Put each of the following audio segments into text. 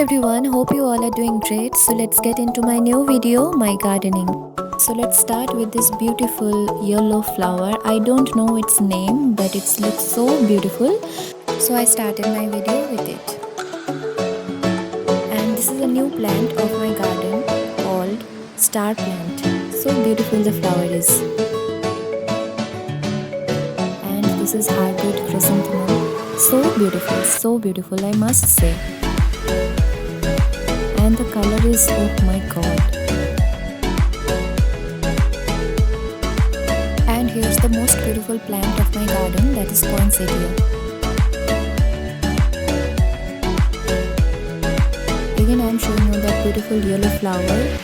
everyone, hope you all are doing great. So let's get into my new video, my gardening. So let's start with this beautiful yellow flower. I don't know its name, but it looks so beautiful. So I started my video with it. And this is a new plant of my garden called star plant. So beautiful the flower is. And this is hybrid chrysanthemum. So beautiful, I must say. And the color is, oh my god. And here's the most beautiful plant of my garden, that is poinsettia. Again, I am showing you that beautiful yellow flower.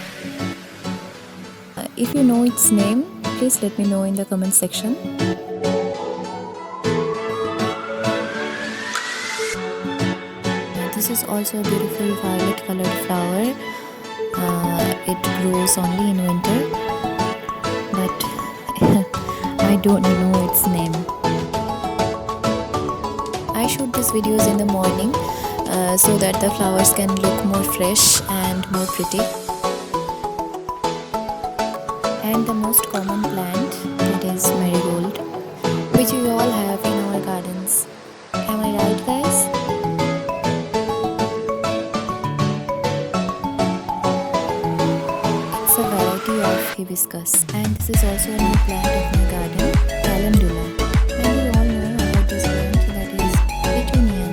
If you know its name, please let me know in the comment section. This is also a beautiful violet colored flower. It grows only in winter, but I don't know its name. I shoot these videos in the morning so that the flowers can look more fresh and more pretty. And the most common plant, that is marigold, which we all have in our gardens. Am I right, guys? A variety of hibiscus, and this is also a new plant of my garden, calendula. And you all know about this plant, that is petunia.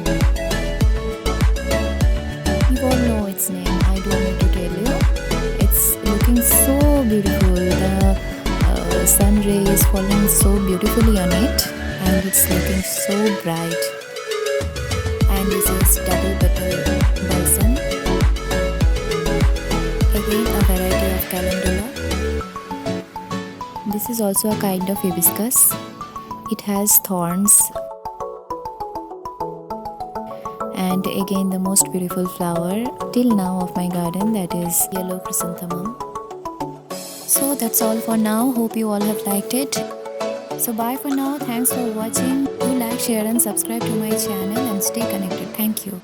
You all know its name, I don't need to tell you. It's looking so beautiful. The sun ray is falling so beautifully on it, and it's looking so bright. And this is double petal balsam. Again, a variety of calendula. This is also a kind of hibiscus. It has thorns. And again, the most beautiful flower till now of my garden, that is yellow chrysanthemum. So that's all for now. Hope you all have liked it. So bye for now. Thanks for watching. Do like, share and subscribe to my channel and stay connected. Thank you.